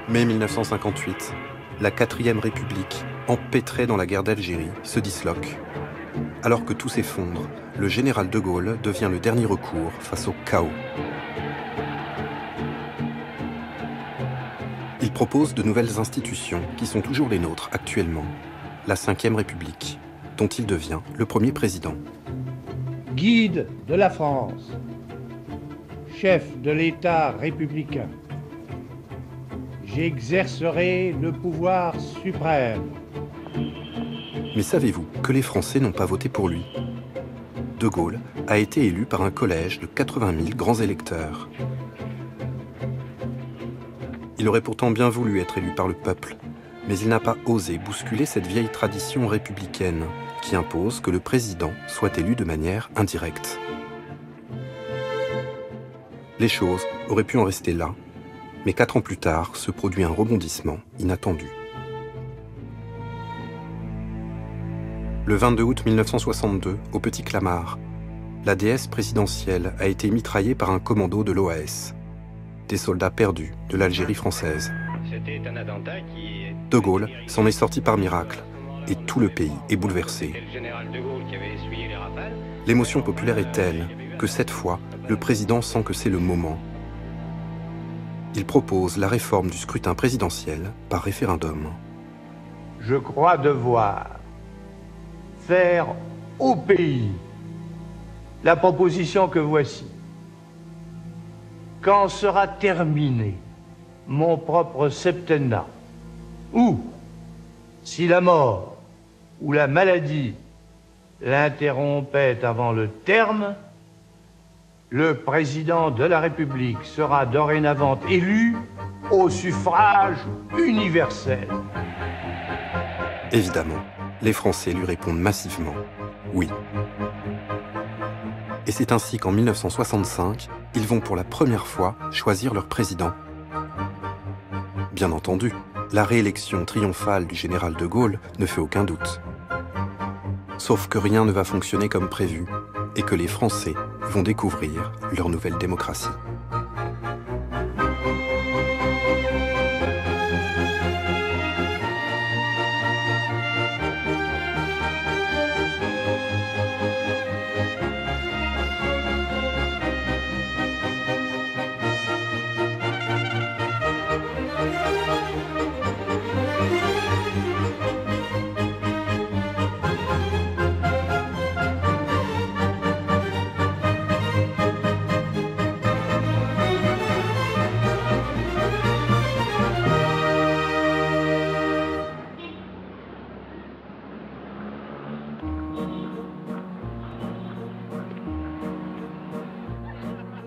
Mai 1958, la 4e République, empêtrée dans la guerre d'Algérie, se disloque. Alors que tout s'effondre, le général de Gaulle devient le dernier recours face au chaos. Il propose de nouvelles institutions qui sont toujours les nôtres actuellement. La 5e République, dont il devient le premier président. Guide de la France, chef de l'État républicain, j'exercerai le pouvoir suprême. Mais savez-vous que les Français n'ont pas voté pour lui? De Gaulle a été élu par un collège de 80 000 grands électeurs. Il aurait pourtant bien voulu être élu par le peuple, mais il n'a pas osé bousculer cette vieille tradition républicaine qui impose que le président soit élu de manière indirecte. Les choses auraient pu en rester là, mais 4 ans plus tard se produit un rebondissement inattendu. Le 22 août 1962, au Petit Clamart, la déesse présidentielle a été mitraillée par un commando de l'OAS, des soldats perdus de l'Algérie française. De Gaulle s'en est sorti par miracle, et tout le pays est bouleversé. L'émotion populaire est telle que cette fois, le président sent que c'est le moment. Il propose la réforme du scrutin présidentiel par référendum. Je crois devoir faire au pays la proposition que voici. Quand sera terminé mon propre septennat, ou si la mort ou la maladie l'interrompait avant le terme, le président de la République sera dorénavant élu au suffrage universel. Évidemment, les Français lui répondent massivement « oui ». Et c'est ainsi qu'en 1965, ils vont pour la première fois choisir leur président. Bien entendu, la réélection triomphale du général de Gaulle ne fait aucun doute. Sauf que rien ne va fonctionner comme prévu et que les Français vont découvrir leur nouvelle démocratie.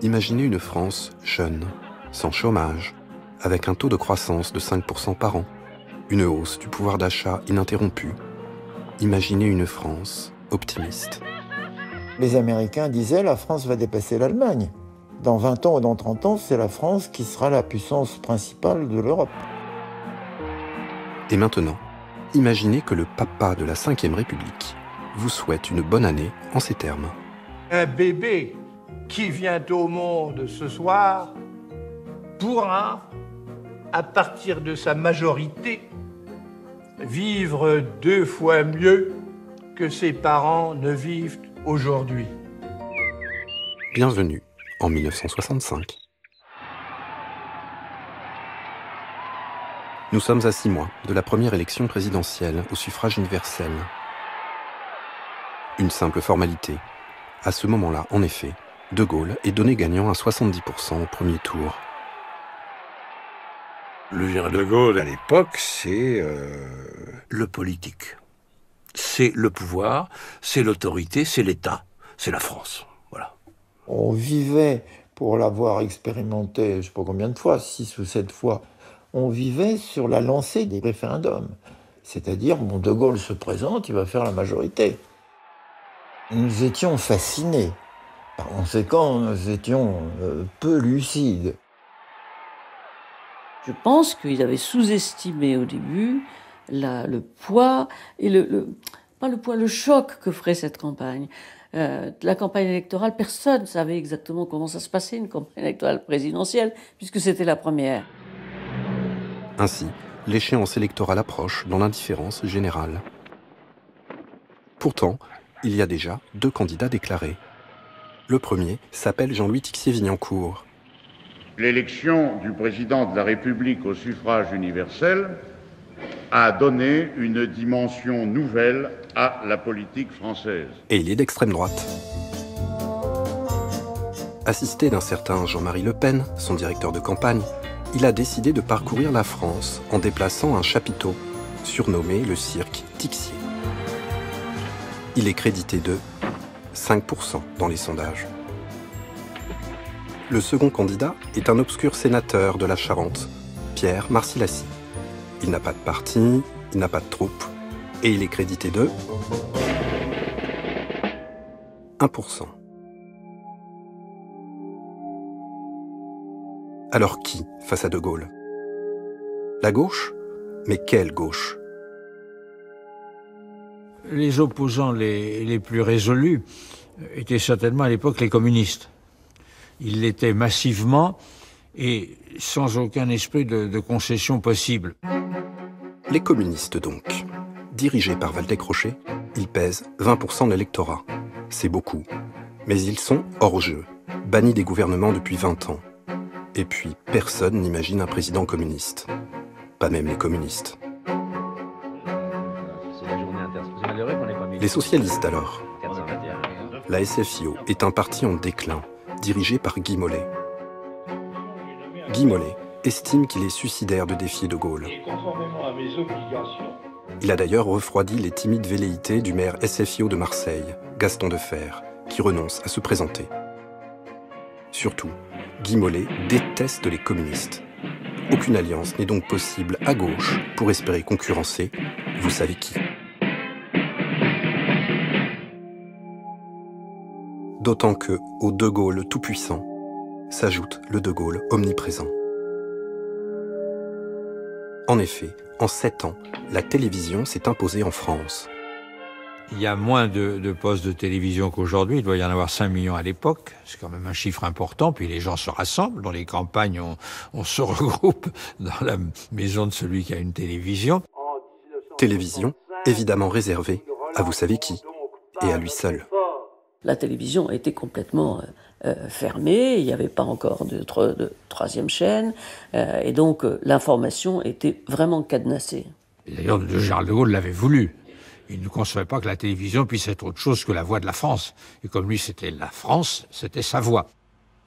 Imaginez une France jeune, sans chômage, avec un taux de croissance de 5% par an, une hausse du pouvoir d'achat ininterrompue. Imaginez une France optimiste. Les Américains disaient la France va dépasser l'Allemagne. Dans 20 ans ou dans 30 ans, c'est la France qui sera la puissance principale de l'Europe. Et maintenant, imaginez que le papa de la 5e République vous souhaite une bonne année en ces termes. Un bébé qui vient au monde ce soir pourra, à partir de sa majorité, vivre 2 fois mieux que ses parents ne vivent aujourd'hui. Bienvenue en 1965. Nous sommes à 6 mois de la première élection présidentielle au suffrage universel. Une simple formalité. À ce moment-là, en effet, De Gaulle est donné gagnant à 70% au premier tour. Le général de Gaulle, à l'époque, c'est le politique. C'est le pouvoir, c'est l'autorité, c'est l'État, c'est la France. Voilà. On vivait, pour l'avoir expérimenté, je ne sais pas combien de fois, 6 ou 7 fois, on vivait sur la lancée des référendums. C'est-à-dire, bon, De Gaulle se présente, il va faire la majorité. Nous étions fascinés. Par conséquent, nous étions peu lucides. Je pense qu'il avait sous-estimé au début le poids et pas le poids, le choc que ferait cette campagne. La campagne électorale, personne ne savait exactement comment ça se passait, une campagne électorale présidentielle, puisque c'était la première. Ainsi, l'échéance électorale approche dans l'indifférence générale. Pourtant, il y a déjà 2 candidats déclarés. Le premier s'appelle Jean-Louis Tixier-Vignancour. L'élection du président de la République au suffrage universel a donné une dimension nouvelle à la politique française. Et il est d'extrême droite. Assisté d'un certain Jean-Marie Le Pen, son directeur de campagne, il a décidé de parcourir la France en déplaçant un chapiteau, surnommé le cirque Tixier. Il est crédité de 5% dans les sondages. Le second candidat est un obscur sénateur de la Charente, Pierre Marcillaci. Il n'a pas de parti, il n'a pas de troupe, et il est crédité de 1%. Alors qui face à De Gaulle? La gauche? Mais quelle gauche? Les opposants les plus résolus étaient certainement à l'époque les communistes. Ils l'étaient massivement et sans aucun esprit de concession possible. Les communistes donc. Dirigés par Waldeck-Rochet, ils pèsent 20% de l'électorat. C'est beaucoup. Mais ils sont hors jeu, bannis des gouvernements depuis 20 ans. Et puis, personne n'imagine un président communiste. Pas même les communistes. Les socialistes alors. La SFIO est un parti en déclin, dirigé par Guy Mollet. Guy Mollet estime qu'il est suicidaire de défier De Gaulle. Il a d'ailleurs refroidi les timides velléités du maire SFIO de Marseille, Gaston Deffer, qui renonce à se présenter. Surtout, Guy Mollet déteste les communistes. Aucune alliance n'est donc possible à gauche pour espérer concurrencer, vous savez qui. D'autant que, au De Gaulle tout-puissant, s'ajoute le De Gaulle omniprésent. En effet, en 7 ans, la télévision s'est imposée en France. Il y a moins de postes de télévision qu'aujourd'hui, il doit y en avoir 5 millions à l'époque, c'est quand même un chiffre important, puis les gens se rassemblent, dans les campagnes on se regroupe dans la maison de celui qui a une télévision. Télévision, évidemment réservée à vous savez qui, et à lui seul. La télévision était complètement fermée, il n'y avait pas encore de troisième chaîne, et donc l'information était vraiment cadenassée. Et d'ailleurs, Charles de Gaulle l'avait voulu. Il ne concevait pas que la télévision puisse être autre chose que la voix de la France. Et comme lui, c'était la France, c'était sa voix.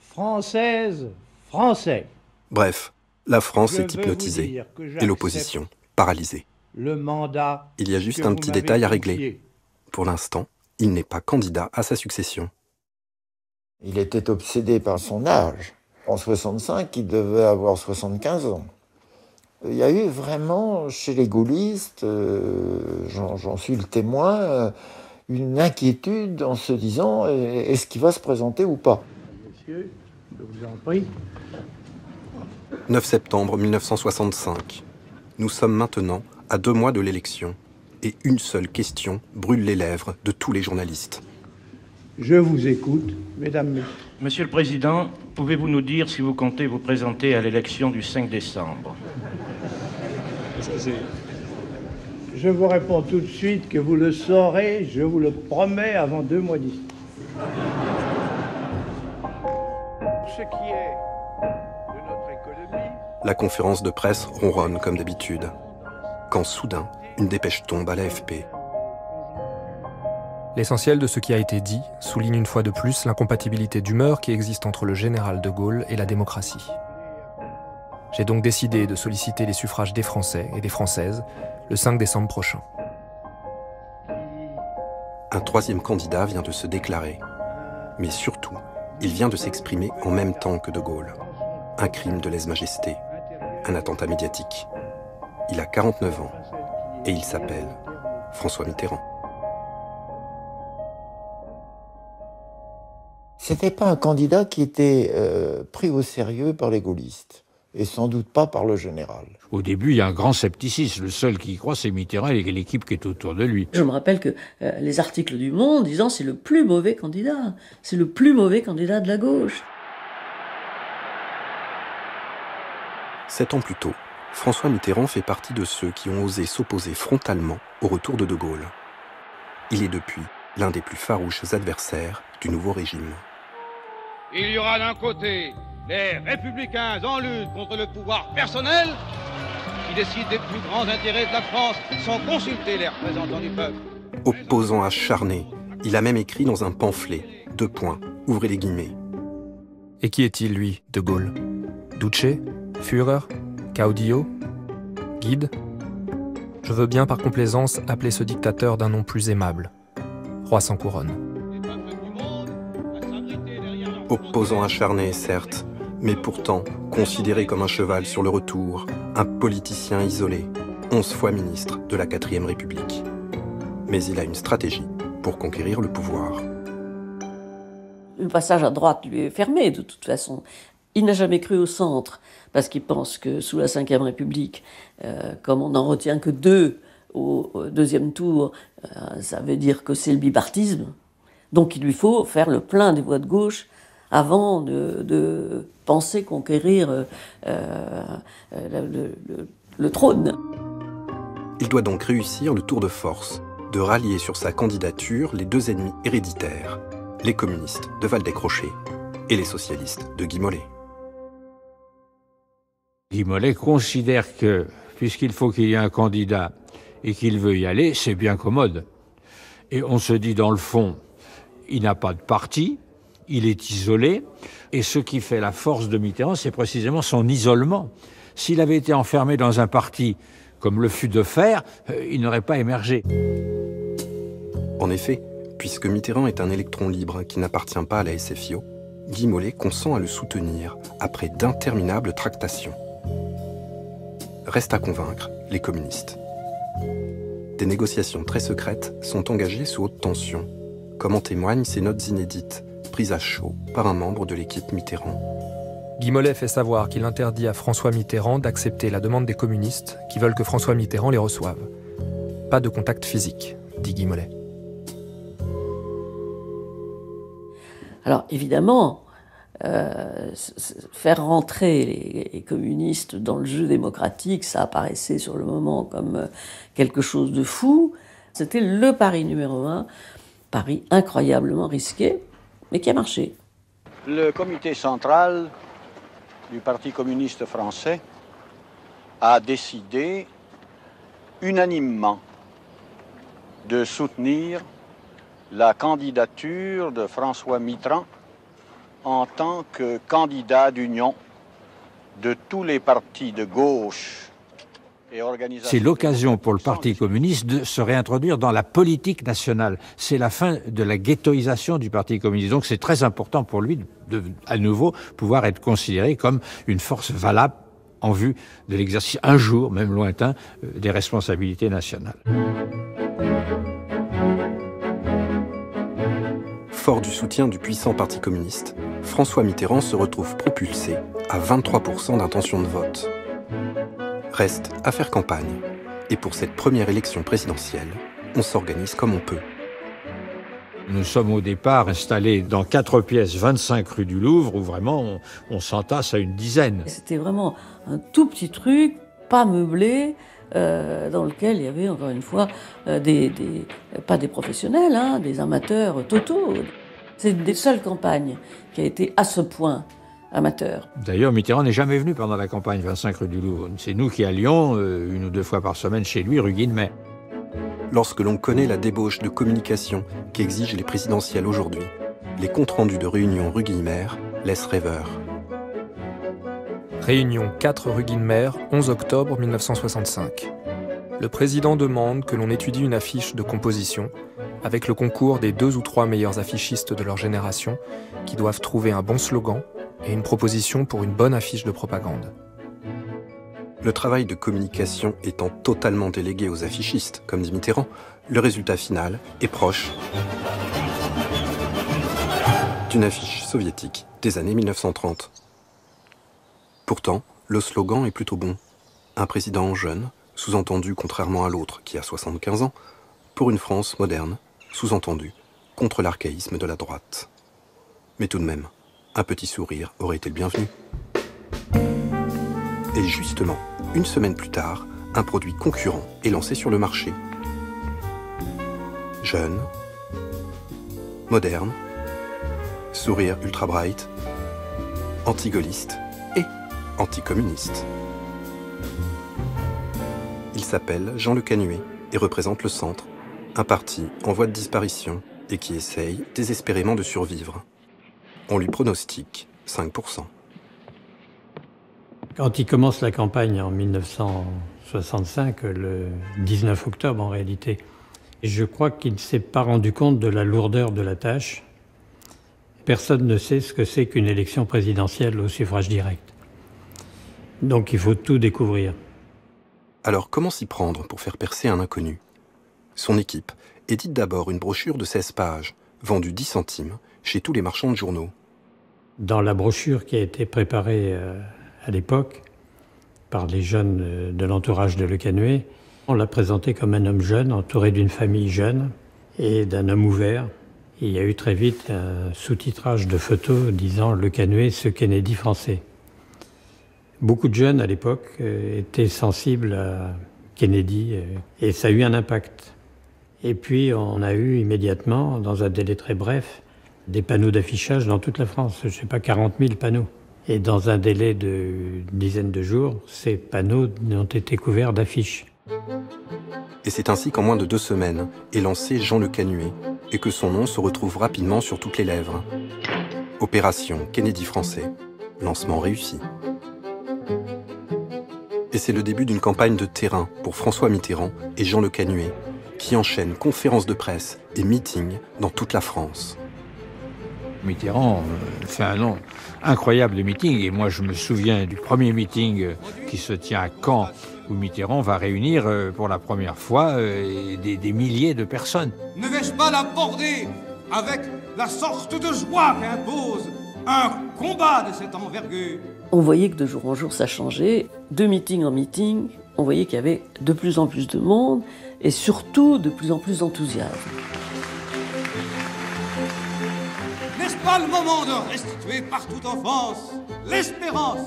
Française, Français. Bref, la France est hypnotisée, et l'opposition paralysée. Le mandat. Il y a juste un petit détail à régler. Pour l'instant, il n'est pas candidat à sa succession. Il était obsédé par son âge. En 65, il devait avoir 75 ans. Il y a eu vraiment, chez les gaullistes, j'en suis le témoin, une inquiétude en se disant, est-ce qu'il va se présenter ou pas? Monsieur, je vous en prie. 9 septembre 1965. Nous sommes maintenant à 2 mois de l'élection, et une seule question brûle les lèvres de tous les journalistes. Je vous écoute, mesdames, messieurs. Monsieur le Président, pouvez-vous nous dire si vous comptez vous présenter à l'élection du 5 décembre? Je vous réponds tout de suite que vous le saurez, je vous le promets, avant 2 mois d'ici. Ce qui est de notre économie... La conférence de presse ronronne comme d'habitude, quand soudain, une dépêche tombe à l'AFP. L'essentiel de ce qui a été dit souligne une fois de plus l'incompatibilité d'humeur qui existe entre le général de Gaulle et la démocratie. J'ai donc décidé de solliciter les suffrages des Français et des Françaises le 5 décembre prochain. Un 3e candidat vient de se déclarer. Mais surtout, il vient de s'exprimer en même temps que De Gaulle. Un crime de lèse-majesté, un attentat médiatique. Il a 49 ans et il s'appelle François Mitterrand. C'était pas un candidat qui était pris au sérieux par les gaullistes. Et sans doute pas par le général. Au début, il y a un grand scepticisme. Le seul qui y croit, c'est Mitterrand et l'équipe qui est autour de lui. Je me rappelle que les articles du Monde disant c'est le plus mauvais candidat. C'est le plus mauvais candidat de la gauche. 7 ans plus tôt, François Mitterrand fait partie de ceux qui ont osé s'opposer frontalement au retour de De Gaulle. Il est depuis l'un des plus farouches adversaires du nouveau régime. Il y aura d'un côté les républicains en lutte contre le pouvoir personnel qui décident des plus grands intérêts de la France sans consulter les représentants du peuple. Opposant acharné, il a même écrit dans un pamphlet, 2 points, ouvrez les guillemets. Et qui est-il, lui, De Gaulle? Duce? Führer? Caudillo? Guide? Je veux bien par complaisance appeler ce dictateur d'un nom plus aimable. Roi sans couronne. Opposant acharné, certes, mais pourtant considéré comme un cheval sur le retour, un politicien isolé, 11 fois ministre de la 4e République. Mais il a une stratégie pour conquérir le pouvoir. Le passage à droite lui est fermé, de toute façon. Il n'a jamais cru au centre, parce qu'il pense que sous la 5e République, comme on n'en retient que 2 au 2e tour, ça veut dire que c'est le bipartisme. Donc il lui faut faire le plein des voix de gauche avant de penser conquérir le trône. Il doit donc réussir le tour de force, de rallier sur sa candidature les 2 ennemis héréditaires, les communistes de Waldeck-Rochet et les socialistes de Guy Mollet. Guy Mollet considère que, puisqu'il faut qu'il y ait un candidat et qu'il veut y aller, c'est bien commode. Et on se dit, dans le fond, il n'a pas de parti, il est isolé, et ce qui fait la force de Mitterrand, c'est précisément son isolement. S'il avait été enfermé dans un parti comme le fut Defferre, il n'aurait pas émergé. En effet, puisque Mitterrand est un électron libre qui n'appartient pas à la SFIO, Guy Mollet consent à le soutenir après d'interminables tractations. Reste à convaincre les communistes. Des négociations très secrètes sont engagées sous haute tension, comme en témoignent ces notes inédites, prises à chaud par un membre de l'équipe Mitterrand. Guy Mollet fait savoir qu'il interdit à François Mitterrand d'accepter la demande des communistes qui veulent que François Mitterrand les reçoive. Pas de contact physique, dit Guy Mollet. Alors évidemment, faire rentrer les communistes dans le jeu démocratique, ça apparaissait sur le moment comme quelque chose de fou. C'était le pari numéro 1, pari incroyablement risqué, mais qui a marché. Le comité central du Parti communiste français a décidé unanimement de soutenir la candidature de François Mitterrand en tant que candidat d'union de tous les partis de gauche et organisations. C'est l'occasion pour le Parti communiste de se réintroduire dans la politique nationale. C'est la fin de la ghettoisation du Parti communiste. Donc c'est très important pour lui de à nouveau pouvoir être considéré comme une force valable en vue de l'exercice, un jour, même lointain, des responsabilités nationales. Fort du soutien du puissant Parti communiste, François Mitterrand se retrouve propulsé à 23% d'intention de vote. Reste à faire campagne. Et pour cette première élection présidentielle, on s'organise comme on peut. Nous sommes au départ installés dans 4 pièces, 25 rue du Louvre, où vraiment on s'entasse à une dizaine. C'était vraiment un tout petit truc, pas meublé, dans lequel il y avait encore une fois pas des professionnels, hein, des amateurs totaux. C'est une des seules campagnes qui a été à ce point amateur. D'ailleurs, Mitterrand n'est jamais venu pendant la campagne 25 rue du Louvre. C'est nous qui allions 1 ou 2 fois par semaine chez lui, rue Guillemets. Lorsque l'on connaît la débauche de communication qu'exigent les présidentielles aujourd'hui, les comptes rendus de réunion rue Guillemets laissent rêveur. Réunion 4 rue Guillemets, 11 octobre 1965. Le président demande que l'on étudie une affiche de composition avec le concours des 2 ou 3 meilleurs affichistes de leur génération qui doivent trouver un bon slogan et une proposition pour une bonne affiche de propagande. Le travail de communication étant totalement délégué aux affichistes, comme dit Mitterrand, le résultat final est proche d'une affiche soviétique des années 1930. Pourtant, le slogan est plutôt bon. Un président jeune, sous-entendu contrairement à l'autre qui a 75 ans, pour une France moderne, sous-entendu contre l'archaïsme de la droite. Mais tout de même, un petit sourire aurait été le bienvenu. Et justement, Une semaine plus tard, un produit concurrent est lancé sur le marché. Jeune, moderne, sourire ultra bright, anti-gaulliste et anticommuniste. Il s'appelle Jean Le Canuet et représente le Centre, un parti en voie de disparition et qui essaye désespérément de survivre. On lui pronostique 5%. Quand il commence la campagne en 1965, le 19 octobre en réalité, je crois qu'il ne s'est pas rendu compte de la lourdeur de la tâche. Personne ne sait ce que c'est qu'une élection présidentielle au suffrage direct. Donc il faut tout découvrir. Alors comment s'y prendre pour faire percer un inconnu? Son équipe édite d'abord une brochure de 16 pages, vendue 10 centimes, chez tous les marchands de journaux. Dans la brochure qui a été préparée à l'époque, par les jeunes de l'entourage de Le Canuet, on l'a présenté comme un homme jeune, entouré d'une famille jeune et d'un homme ouvert. Et il y a eu très vite un sous-titrage de photos disant « Le Canuet, ce Kennedy français ». Beaucoup de jeunes à l'époque étaient sensibles à Kennedy et ça a eu un impact. Et puis on a eu immédiatement, dans un délai très bref, des panneaux d'affichage dans toute la France. Je ne sais pas, 40 000 panneaux. Et dans un délai d'une dizaine de jours, ces panneaux ont été couverts d'affiches. Et c'est ainsi qu'en moins de 2 semaines est lancé Jean Le Canuet et que son nom se retrouve rapidement sur toutes les lèvres. Opération Kennedy français, lancement réussi. Et c'est le début d'une campagne de terrain pour François Mitterrand et Jean Le Canuet, qui enchaînent conférences de presse et meetings dans toute la France. Mitterrand fait un nombre incroyable de meetings. Et moi, je me souviens du premier meeting qui se tient à Caen, où Mitterrand va réunir pour la première fois des milliers de personnes. Ne vais-je pas l'aborder avec la sorte de joie qu'impose un combat de cette envergure? On voyait que de jour en jour, ça changeait. De meeting en meeting, on voyait qu'il y avait de plus en plus de monde et surtout de plus en plus d'enthousiasme. N'est-ce pas le moment de restituer partout en France l'espérance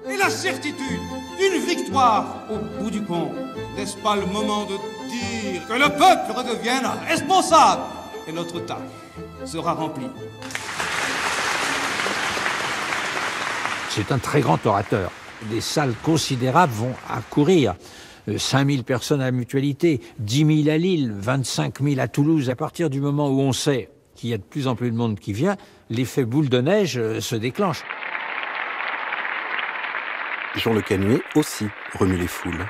et la certitude d'une victoire au bout du compte? N'est-ce pas le moment de dire que le peuple redevienne responsable et notre tâche sera remplie? C'est un très grand orateur. Des salles considérables vont accourir. 5 000 personnes à la Mutualité, 10 000 à Lille, 25 000 à Toulouse. À partir du moment où on sait qu'il y a de plus en plus de monde qui vient, l'effet boule de neige se déclenche. Jean Le Canuet aussi remue les foules.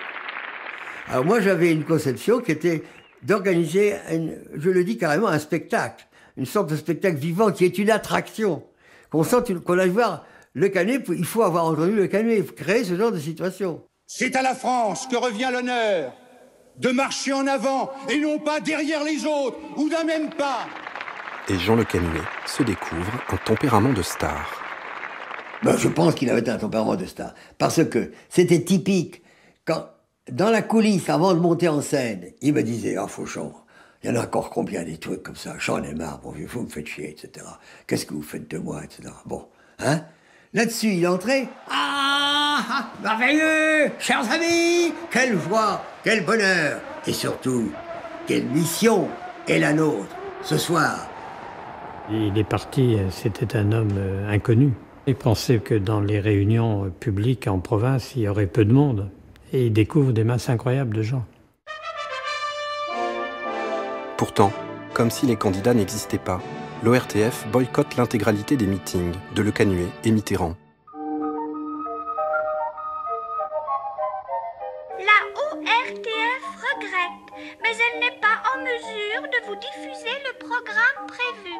Alors moi j'avais une conception qui était d'organiser, je le dis carrément, un spectacle. Une sorte de spectacle vivant qui est une attraction. Qu'on sente, qu'on aille voir Le Canuet, il faut avoir entendu Le Canuet, créer ce genre de situation. C'est à la France que revient l'honneur de marcher en avant et non pas derrière les autres ou d'un même pas. Et Jean Le Canuet se découvre un tempérament de star. Ben, je pense qu'il avait un tempérament de star. Parce que c'était typique. Quand, dans la coulisse, avant de monter en scène, il me disait « Ah, Fauchon, il y en a encore combien des trucs comme ça? J'en ai marre, mon vieux, vous me faites chier, etc. Qu'est-ce que vous faites de moi, etc. » Bon, hein? Là-dessus, il entrait. Ah, merveilleux, chers amis, quelle joie, quel bonheur, et surtout, quelle mission est la nôtre ce soir. Il est parti, c'était un homme inconnu. Il pensait que dans les réunions publiques en province, il y aurait peu de monde. Et il découvre des masses incroyables de gens. Pourtant, comme si les candidats n'existaient pas, l'ORTF boycotte l'intégralité des meetings de Le Canuet et Mitterrand. La ORTF regrette, mais elle n'est pas en mesure de vous diffuser le programme prévu.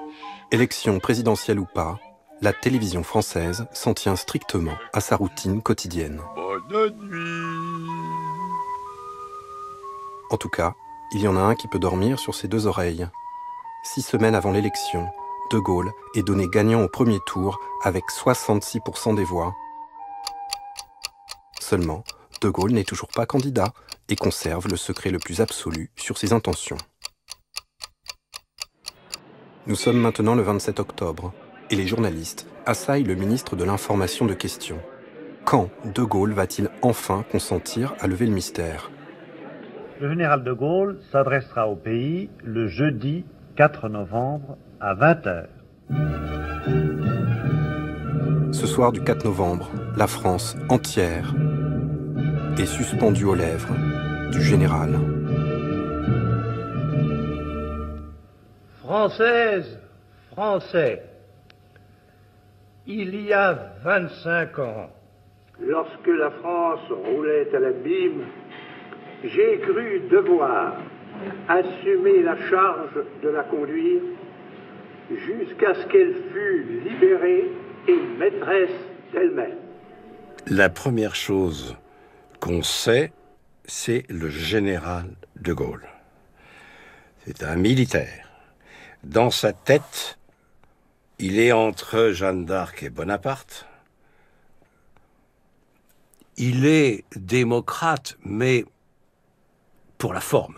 Élection présidentielle ou pas, la télévision française s'en tient strictement à sa routine quotidienne. Bonne nuit. En tout cas, il y en a un qui peut dormir sur ses 2 oreilles. 6 semaines avant l'élection, De Gaulle est donné gagnant au premier tour avec 66% des voix. Seulement, De Gaulle n'est toujours pas candidat et conserve le secret le plus absolu sur ses intentions. Nous sommes maintenant le 27 octobre et les journalistes assaillent le ministre de l'Information de questions. Quand De Gaulle va-t-il enfin consentir à lever le mystère? Le général de Gaulle s'adressera au pays le jeudi 4 novembre à 20h. Ce soir du 4 novembre, la France entière est suspendue aux lèvres du général. Française, Français, il y a 25 ans, lorsque la France roulait à l'abîme, j'ai cru devoir assumer la charge de la conduire jusqu'à ce qu'elle fût libérée et maîtresse d'elle-même. La première chose qu'on sait, c'est le général de Gaulle. C'est un militaire. Dans sa tête, il est entre Jeanne d'Arc et Bonaparte. Il est démocrate, mais pour la forme.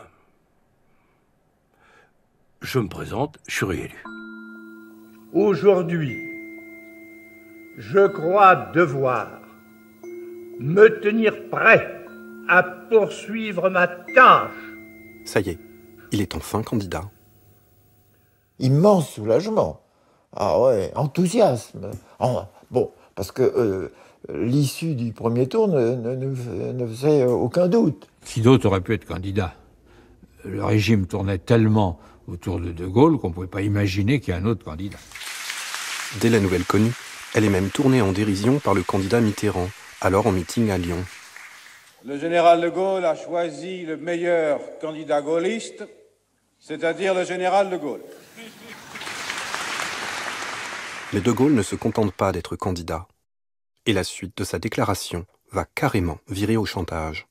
Je me présente, je suis réélu. Aujourd'hui, je crois devoir me tenir prêt à poursuivre ma tâche. Ça y est, il est enfin candidat. Immense soulagement. Ah ouais, enthousiasme. Bon, parce que l'issue du premier tour ne faisait aucun doute. Qui d'autre aurait pu être candidat? Le régime tournait tellement autour de De Gaulle qu'on ne pouvait pas imaginer qu'il y ait un autre candidat. Dès la nouvelle connue, elle est même tournée en dérision par le candidat Mitterrand, alors en meeting à Lyon. Le général de Gaulle a choisi le meilleur candidat gaulliste, c'est-à-dire le général de Gaulle. Mais De Gaulle ne se contente pas d'être candidat. Et la suite de sa déclaration va carrément virer au chantage.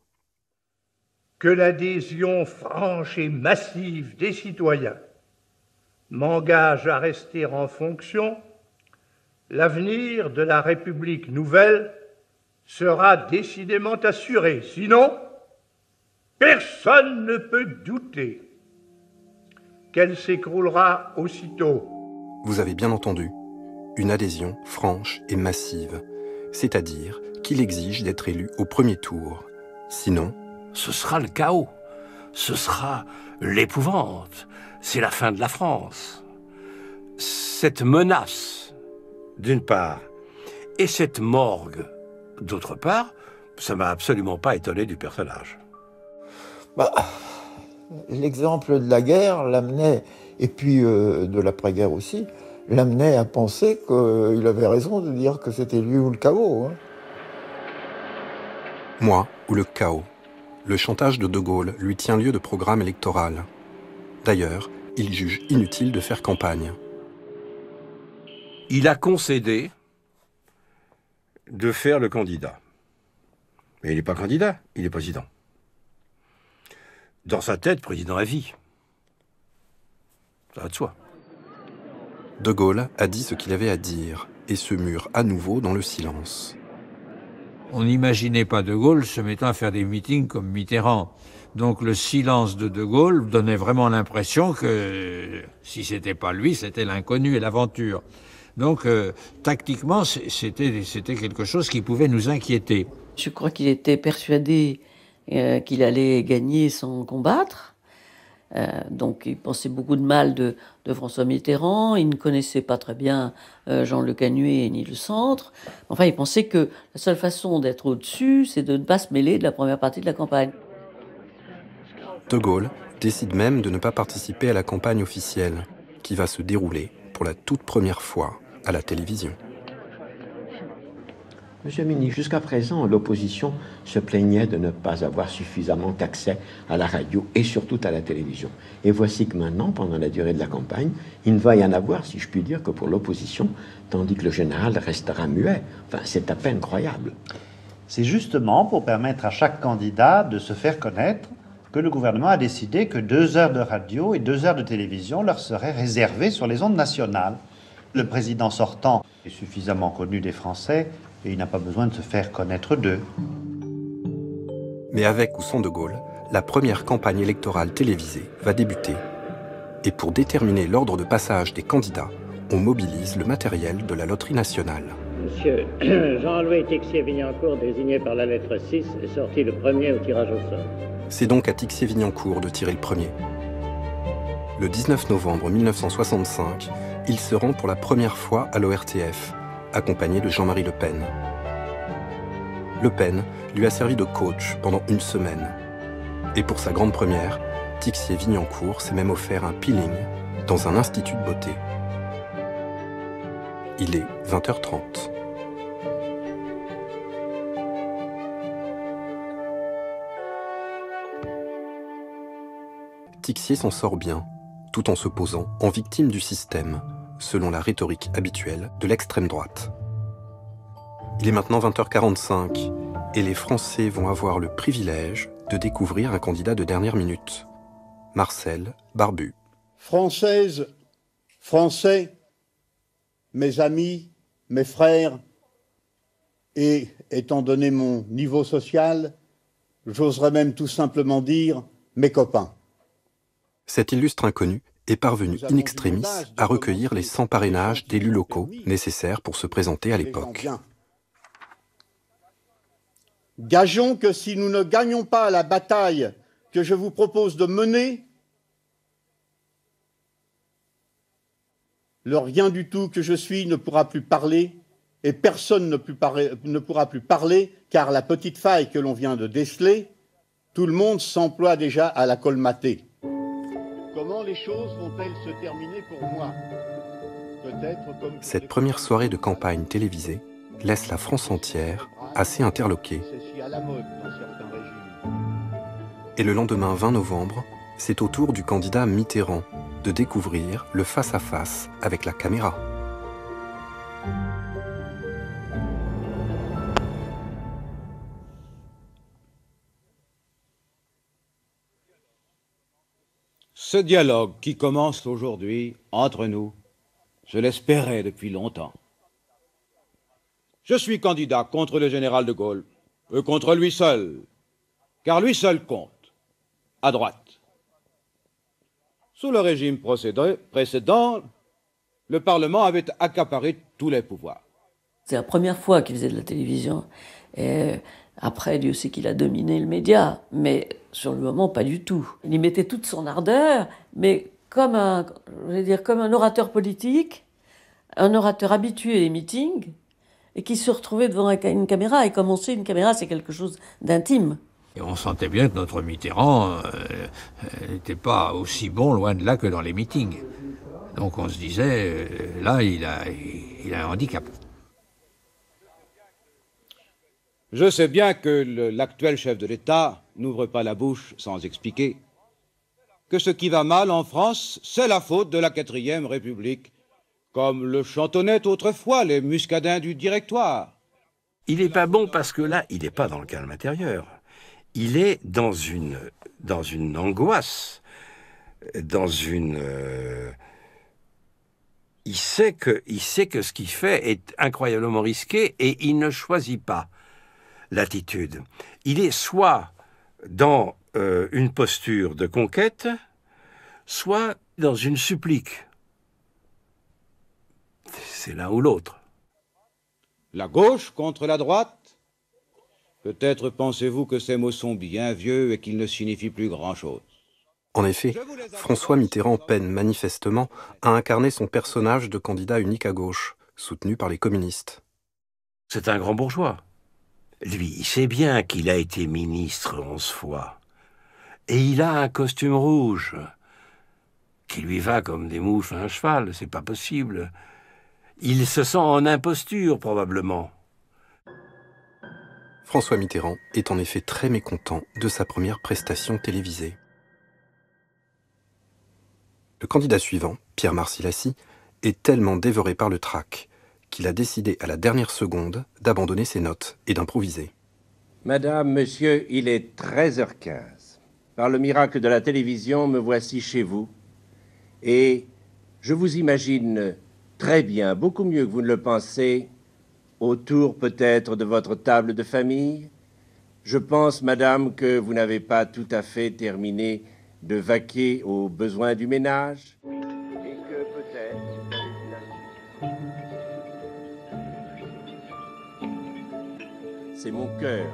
Que l'adhésion franche et massive des citoyens m'engage à rester en fonction, l'avenir de la République nouvelle sera décidément assuré. Sinon, personne ne peut douter qu'elle s'écroulera aussitôt. Vous avez bien entendu, une adhésion franche et massive, c'est-à-dire qu'il exige d'être élu au premier tour. Sinon, ce sera le chaos, ce sera l'épouvante, c'est la fin de la France. Cette menace, d'une part, et cette morgue, d'autre part, ça m'a absolument pas étonné du personnage. L'exemple de la guerre l'amenait, et puis de l'après-guerre aussi, l'amenait à penser qu'il avait raison de dire que c'était lui ou le chaos. Hein. Moi ou le chaos. Le chantage de De Gaulle lui tient lieu de programme électoral. D'ailleurs, il juge inutile de faire campagne. Il a concédé de faire le candidat. Mais il n'est pas candidat, il est président. Dans sa tête, président à vie. Ça va de soi. De Gaulle a dit ce qu'il avait à dire et se mure à nouveau dans le silence. On n'imaginait pas De Gaulle se mettant à faire des meetings comme Mitterrand. Donc le silence de De Gaulle donnait vraiment l'impression que si c'était pas lui, c'était l'inconnu et l'aventure. Donc tactiquement, c'était quelque chose qui pouvait nous inquiéter. Je crois qu'il était persuadé qu'il allait gagner sans combattre. Donc il pensait beaucoup de mal de François Mitterrand, il ne connaissait pas très bien Jean Le Canuet ni le centre. Enfin, il pensait que la seule façon d'être au-dessus, c'est de ne pas se mêler de la première partie de la campagne. De Gaulle décide même de ne pas participer à la campagne officielle, qui va se dérouler pour la toute première fois à la télévision. Monsieur Mini, jusqu'à présent, l'opposition se plaignait de ne pas avoir suffisamment accès à la radio et surtout à la télévision. Et voici que maintenant, pendant la durée de la campagne, il ne va y en avoir, si je puis dire, que pour l'opposition, tandis que le général restera muet. Enfin, c'est à peine croyable. C'est justement pour permettre à chaque candidat de se faire connaître que le gouvernement a décidé que 2 heures de radio et 2 heures de télévision leur seraient réservées sur les ondes nationales. Le président sortant est suffisamment connu des Français et il n'a pas besoin de se faire connaître d'eux. Mais avec ou sans De Gaulle, la première campagne électorale télévisée va débuter. Et pour déterminer l'ordre de passage des candidats, on mobilise le matériel de la loterie nationale. Monsieur, Jean-Louis Tixier-Vignancourt, désigné par la lettre 6, est sorti le premier au tirage au sort. C'est donc à Tixier-Vignancourt de tirer le premier. Le 19 novembre 1965, il se rend pour la première fois à l'ORTF, accompagné de Jean-Marie Le Pen. Le Pen lui a servi de coach pendant une semaine. Et pour sa grande première, Tixier-Vignancourt s'est même offert un peeling dans un institut de beauté. Il est 20h30. Tixier s'en sort bien, tout en se posant en victime du système, selon la rhétorique habituelle de l'extrême droite. Il est maintenant 20h45 et les Français vont avoir le privilège de découvrir un candidat de dernière minute, Marcel Barbu. Françaises, Français, mes amis, mes frères, et étant donné mon niveau social, j'oserais même tout simplement dire mes copains. Cet illustre inconnu est parvenu in extremis à recueillir les 100 parrainages d'élus locaux nécessaires pour se présenter à l'époque. Gageons que si nous ne gagnons pas la bataille que je vous propose de mener, le rien du tout que je suis ne pourra plus parler et personne ne pourra plus parler car la petite faille que l'on vient de déceler, tout le monde s'emploie déjà à la colmater. Comment les choses vont-elles se terminer pour moi? Peut-être comme cette première soirée de campagne télévisée laisse la France entière assez interloquée. Et le lendemain 20 novembre, c'est au tour du candidat Mitterrand de découvrir le face-à-face avec la caméra. Ce dialogue qui commence aujourd'hui entre nous, je l'espérais depuis longtemps. Je suis candidat contre le général de Gaulle, contre lui seul, car lui seul compte, à droite. Sous le régime précédent, le Parlement avait accaparé tous les pouvoirs. C'est la première fois qu'il faisait de la télévision. Et après, Dieu sait qu'il a dominé le média, mais sur le moment, pas du tout. Il y mettait toute son ardeur, mais comme un orateur politique, un orateur habitué des meetings, et qui se retrouvait devant une caméra. Et comme on sait, une caméra, c'est quelque chose d'intime. Et on sentait bien que notre Mitterrand n'était pas aussi bon, loin de là, que dans les meetings. Donc on se disait, là, il a un handicap. Je sais bien que l'actuel chef de l'État n'ouvre pas la bouche sans expliquer que ce qui va mal en France, c'est la faute de la 4e République, comme le chantonnaient autrefois les muscadins du Directoire. Il n'est pas bon parce que là, il n'est pas dans le calme intérieur. Il est dans une angoisse, dans une... Il sait que ce qu'il fait est incroyablement risqué et il ne choisit pas l'attitude. Il est soit dans une posture de conquête, soit dans une supplique. C'est l'un ou l'autre. La gauche contre la droite? Peut-être pensez-vous que ces mots sont bien vieux et qu'ils ne signifient plus grand-chose. En effet, François Mitterrand peine manifestement à incarner son personnage de candidat unique à gauche, soutenu par les communistes. C'est un grand bourgeois. Lui, il sait bien qu'il a été ministre 11 fois. Et il a un costume rouge qui lui va comme des mouches à un cheval, c'est pas possible. Il se sent en imposture, probablement. François Mitterrand est en effet très mécontent de sa première prestation télévisée. Le candidat suivant, Pierre Marcillaci, est tellement dévoré par le trac qu'il a décidé à la dernière seconde d'abandonner ses notes et d'improviser. Madame, monsieur, il est 13h15. Par le miracle de la télévision, me voici chez vous. Et je vous imagine très bien, beaucoup mieux que vous ne le pensez, autour peut-être de votre table de famille. Je pense, madame, que vous n'avez pas tout à fait terminé de vaquer aux besoins du ménage. Et que peut-être... cœur.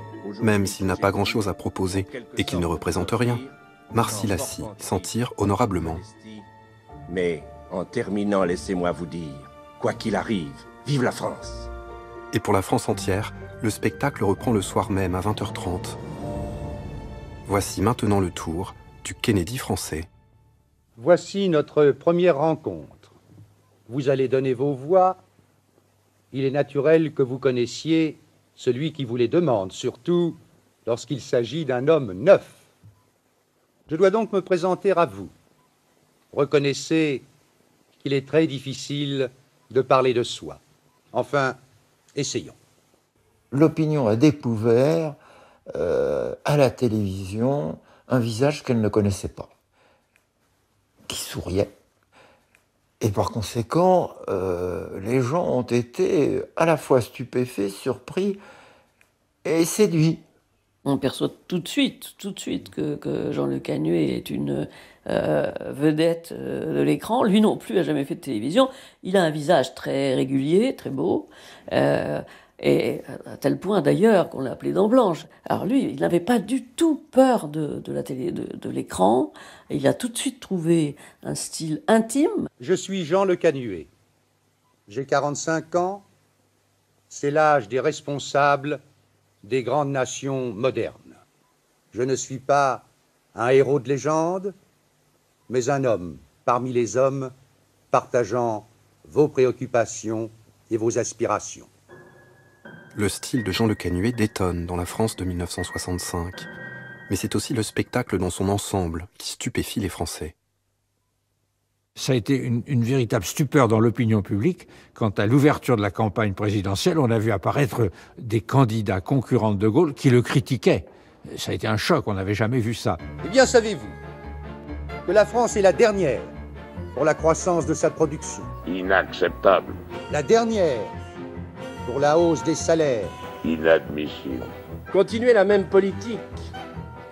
Même s'il n'a pas grand-chose à proposer et qu'il ne représente rien, Marcy Lacy s'en tire honorablement. Mais en terminant, laissez-moi vous dire, quoi qu'il arrive, vive la France. Et pour la France entière, le spectacle reprend le soir même à 20h30. Voici maintenant le tour du Kennedy français. Voici notre première rencontre. Vous allez donner vos voix. Il est naturel que vous connaissiez celui qui vous les demande, surtout lorsqu'il s'agit d'un homme neuf. Je dois donc me présenter à vous. Reconnaissez qu'il est très difficile de parler de soi. Enfin, essayons. L'opinion a découvert à la télévision un visage qu'elle ne connaissait pas, qui souriait. Et par conséquent, les gens ont été à la fois stupéfaits, surpris et séduits. On perçoit tout de suite que Jean Le Canuet est une vedette de l'écran. Lui non plus n'a jamais fait de télévision. Il a un visage très régulier, très beau, et à tel point d'ailleurs qu'on l'a appelé Dent Blanche. Alors lui, il n'avait pas du tout peur de la télé, de l'écran. Il a tout de suite trouvé un style intime. Je suis Jean Le Canuet. J'ai 45 ans. C'est l'âge des responsables des grandes nations modernes. Je ne suis pas un héros de légende, mais un homme parmi les hommes partageant vos préoccupations et vos aspirations. Le style de Jean Le Canuet détonne dans la France de 1965, mais c'est aussi le spectacle dans son ensemble qui stupéfie les Français. Ça a été une véritable stupeur dans l'opinion publique quand, à l'ouverture de la campagne présidentielle, on a vu apparaître des candidats concurrents de Gaulle qui le critiquaient. Ça a été un choc, on n'avait jamais vu ça. Eh bien, savez-vous que la France est la dernière pour la croissance de sa production. Inacceptable. La dernière pour la hausse des salaires. Inadmissible. Continuez la même politique.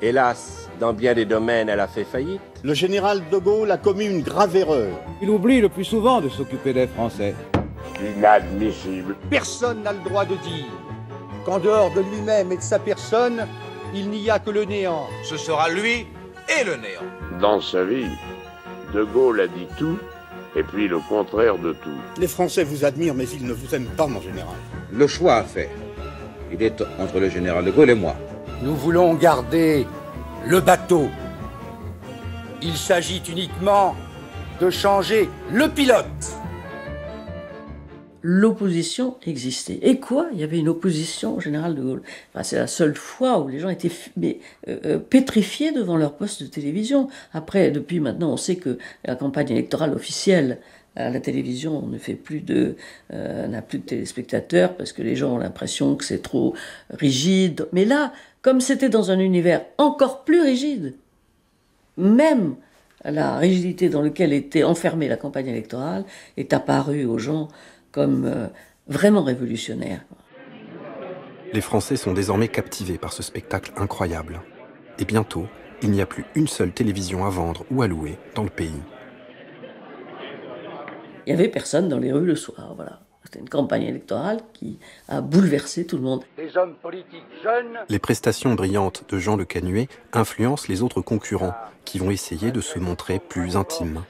Hélas, dans bien des domaines, elle a fait faillite. Le général de Gaulle a commis une grave erreur. Il oublie le plus souvent de s'occuper des Français. Inadmissible. Personne n'a le droit de dire qu'en dehors de lui-même et de sa personne, il n'y a que le néant. Ce sera lui et le néant. Dans sa vie, de Gaulle a dit tout, et puis le contraire de tout. Les Français vous admirent, mais ils ne vous aiment pas, mon général. Le choix a fait. Il est entre le général de Gaulle et moi. Nous voulons garder le bateau. Il s'agit uniquement de changer le pilote. L'opposition existait. Et quoi ? Il y avait une opposition au général de Gaulle. Enfin, c'est la seule fois où les gens étaient pétrifiés devant leur poste de télévision. Après, depuis maintenant, on sait que la campagne électorale officielle à la télévision n'a plus de téléspectateurs parce que les gens ont l'impression que c'est trop rigide. Mais là, comme c'était dans un univers encore plus rigide, même la rigidité dans laquelle était enfermée la campagne électorale est apparue aux gens comme vraiment révolutionnaire. Les Français sont désormais captivés par ce spectacle incroyable. Et bientôt, il n'y a plus une seule télévision à vendre ou à louer dans le pays. Il n'y avait personne dans les rues le soir, voilà. C'était une campagne électorale qui a bouleversé tout le monde. Des hommes politiques jeunes. Les prestations brillantes de Jean Le Canuet influencent les autres concurrents qui vont essayer de se montrer plus intimes.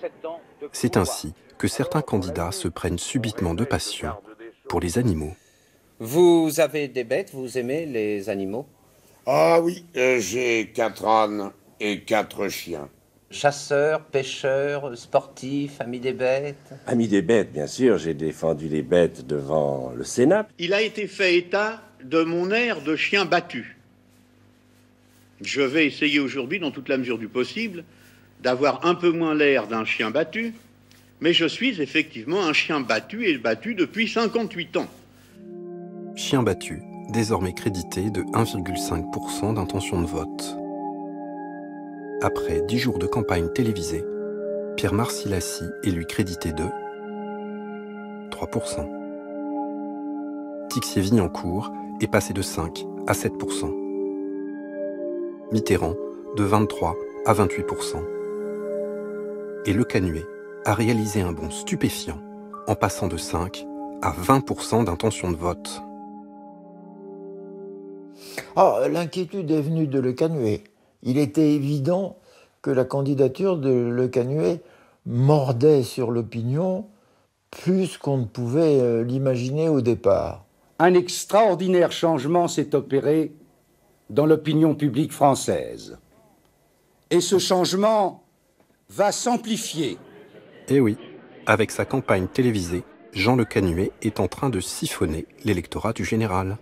C'est ainsi que certains candidats se prennent subitement de passion pour les animaux. Vous avez des bêtes, vous aimez les animaux? Ah oui, j'ai 4 ânes et 4 chiens. Chasseurs, pêcheurs, sportifs, amis des bêtes? Amis des bêtes, bien sûr, j'ai défendu les bêtes devant le Sénat. Il a été fait état de mon air de chien battu. Je vais essayer aujourd'hui, dans toute la mesure du possible, d'avoir un peu moins l'air d'un chien battu, mais je suis effectivement un chien battu et battu depuis 58 ans. Chien battu, désormais crédité de 1,5% d'intention de vote. Après 10 jours de campagne télévisée, Pierre Marcy Lacy est lui crédité de 3%. Tixier-Vignancourt est passé de 5 à 7%. Mitterrand de 23 à 28%. Et Le Canuet a réalisé un bond stupéfiant en passant de 5 à 20% d'intention de vote. L'inquiétude est venue de Le Canuet. Il était évident que la candidature de Le Canuet mordait sur l'opinion plus qu'on ne pouvait l'imaginer au départ. Un extraordinaire changement s'est opéré dans l'opinion publique française. Et ce changement va s'amplifier. Eh oui, avec sa campagne télévisée, Jean Le Canuet est en train de siphonner l'électorat du général.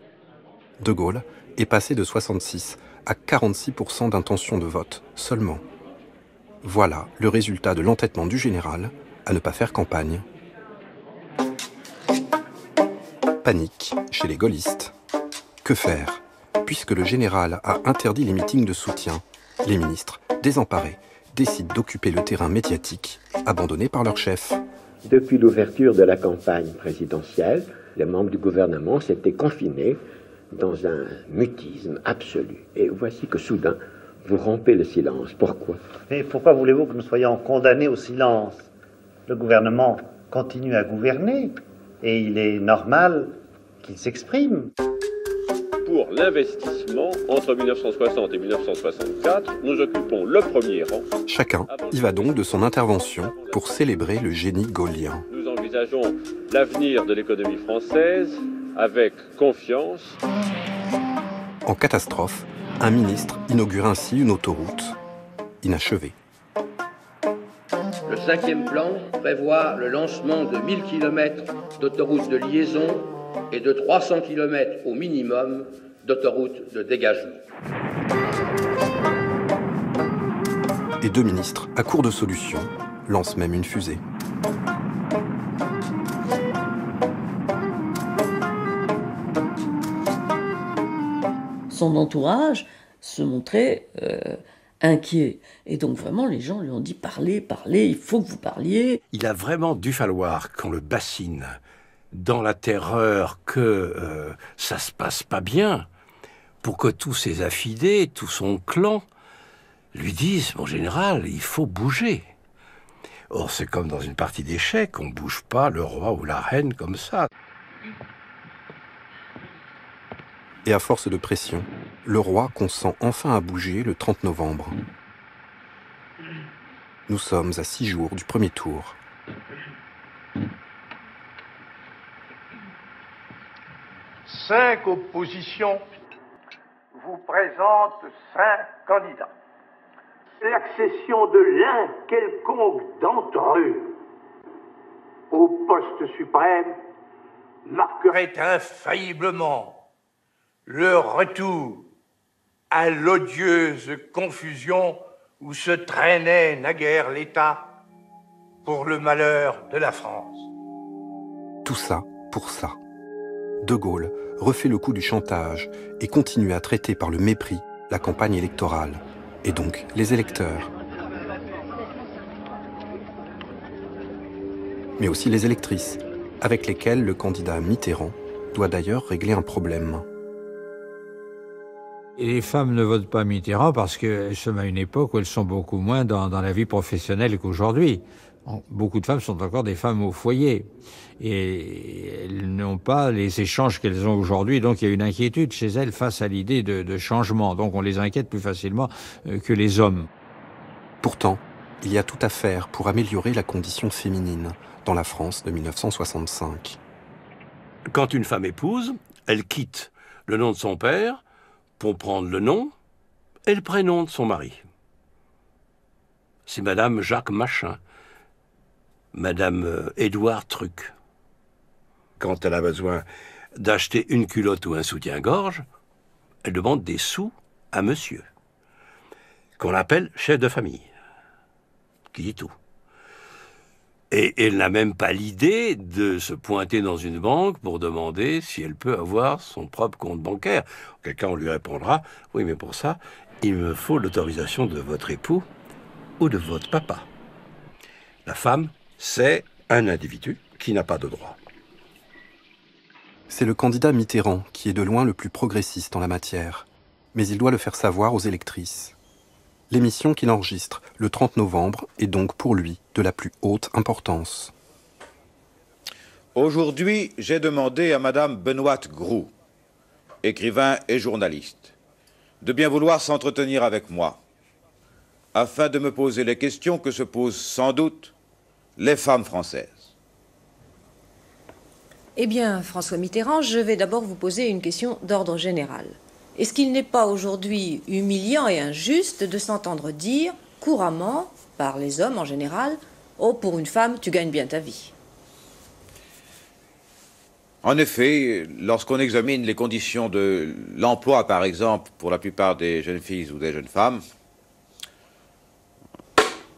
De Gaulle est passé de 66 à 46% d'intention de vote seulement. Voilà le résultat de l'entêtement du général à ne pas faire campagne. Panique chez les gaullistes. Que faire? Puisque le général a interdit les meetings de soutien, les ministres, désemparés, décident d'occuper le terrain médiatique abandonné par leur chef. Depuis l'ouverture de la campagne présidentielle, les membres du gouvernement s'étaient confinés dans un mutisme absolu. Et voici que soudain, vous rompez le silence. Pourquoi? Mais pourquoi voulez-vous que nous soyons condamnés au silence? Le gouvernement continue à gouverner et il est normal qu'il s'exprime. Pour l'investissement, entre 1960 et 1964, nous occupons le premier rang. Chacun y va donc de son intervention pour célébrer le génie gaullien. Nous envisageons l'avenir de l'économie française avec confiance. En catastrophe, un ministre inaugure ainsi une autoroute inachevée. Le 5e plan prévoit le lancement de 1000 km d'autoroutes de liaison et de 300 km au minimum d'autoroutes de dégagement. Et 2 ministres, à court de solutions, lancent même une fusée. Son entourage se montrait inquiet. Et donc vraiment, les gens lui ont dit « Parlez, parlez, il faut que vous parliez ». Il a vraiment dû falloir qu'on le bassine dans la terreur que ça se passe pas bien, pour que tous ses affidés, tout son clan, lui disent « Mon général, il faut bouger ». Or, c'est comme dans une partie d'échecs, on ne bouge pas le roi ou la reine comme ça. Et à force de pression, le roi consent enfin à bouger le 30 novembre. Nous sommes à 6 jours du premier tour. Cinq oppositions vous présentent 5 candidats. L'accession de l'un quelconque d'entre eux au poste suprême marquerait infailliblement le retour à l'odieuse confusion où se traînait naguère l'État pour le malheur de la France. Tout ça pour ça. De Gaulle refait le coup du chantage et continue à traiter par le mépris la campagne électorale, et donc les électeurs. Mais aussi les électrices, avec lesquelles le candidat Mitterrand doit d'ailleurs régler un problème. Et les femmes ne votent pas Mitterrand parce qu'elles sont à une époque où elles sont beaucoup moins dans la vie professionnelle qu'aujourd'hui. Beaucoup de femmes sont encore des femmes au foyer. Et elles n'ont pas les échanges qu'elles ont aujourd'hui. Donc il y a une inquiétude chez elles face à l'idée de changement. Donc on les inquiète plus facilement que les hommes. Pourtant, il y a tout à faire pour améliorer la condition féminine dans la France de 1965. Quand une femme épouse, elle quitte le nom de son père pour prendre le nom et le prénom de son mari. C'est Madame Jacques Machin, Madame Édouard Truc. Quand elle a besoin d'acheter une culotte ou un soutien-gorge, elle demande des sous à monsieur, qu'on appelle chef de famille, qui dit tout. Et elle n'a même pas l'idée de se pointer dans une banque pour demander si elle peut avoir son propre compte bancaire. Quelqu'un on lui répondra « Oui, mais pour ça, il me faut l'autorisation de votre époux ou de votre papa. » La femme, c'est un individu qui n'a pas de droit. C'est le candidat Mitterrand qui est de loin le plus progressiste en la matière, mais il doit le faire savoir aux électrices. L'émission qu'il enregistre le 30 novembre est donc pour lui de la plus haute importance. Aujourd'hui, j'ai demandé à Madame Benoît Groux, écrivain et journaliste, de bien vouloir s'entretenir avec moi, afin de me poser les questions que se posent sans doute les femmes françaises. Eh bien, François Mitterrand, je vais d'abord vous poser une question d'ordre général. Est-ce qu'il n'est pas aujourd'hui humiliant et injuste de s'entendre dire couramment, par les hommes en général, « Oh, pour une femme, tu gagnes bien ta vie ». En effet, lorsqu'on examine les conditions de l'emploi, par exemple, pour la plupart des jeunes filles ou des jeunes femmes...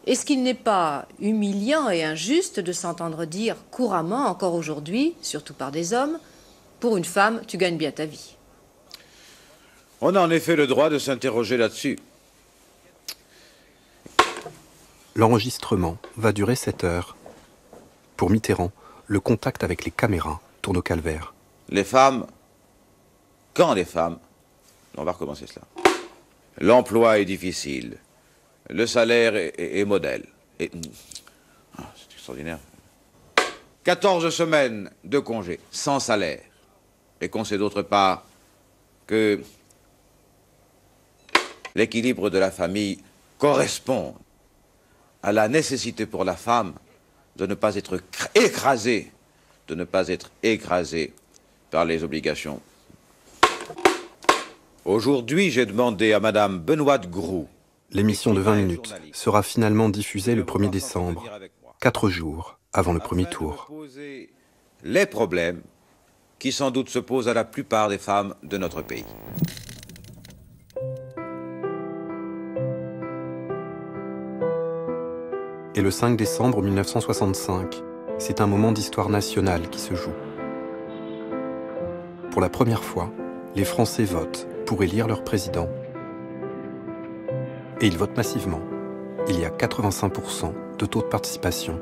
Est-ce qu'il n'est pas humiliant et injuste de s'entendre dire couramment, encore aujourd'hui, surtout par des hommes, « Pour une femme, tu gagnes bien ta vie ». On a en effet le droit de s'interroger là-dessus. L'enregistrement va durer 7 heures. Pour Mitterrand, le contact avec les caméras tourne au calvaire. Les femmes, quand les femmes, on va recommencer cela. L'emploi est difficile, le salaire est modèle. Et, c'est extraordinaire. 14 semaines de congé, sans salaire. Et qu'on sait d'autre part que l'équilibre de la famille correspond à la nécessité pour la femme de ne pas être écrasée, par les obligations. Aujourd'hui, j'ai demandé à Madame Benoît de Groux. L'émission de 20 minutes sera finalement diffusée le 1er décembre, 4 jours avant le premier tour. Les problèmes qui sans doute se posent à la plupart des femmes de notre pays. Et le 5 décembre 1965, c'est un moment d'histoire nationale qui se joue. Pour la première fois, les Français votent pour élire leur président. Et ils votent massivement. Il y a 85% de taux de participation.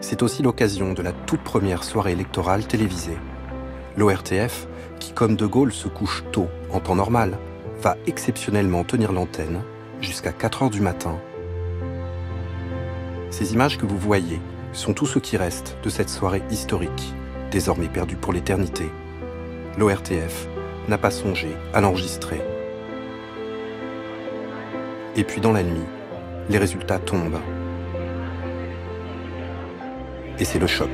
C'est aussi l'occasion de la toute première soirée électorale télévisée. L'ORTF, qui comme De Gaulle se couche tôt en temps normal, va exceptionnellement tenir l'antenne jusqu'à 4 heures du matin. Ces images que vous voyez sont tout ce qui reste de cette soirée historique, désormais perdue pour l'éternité. L'ORTF n'a pas songé à l'enregistrer. Et puis dans la nuit, les résultats tombent. Et c'est le choc.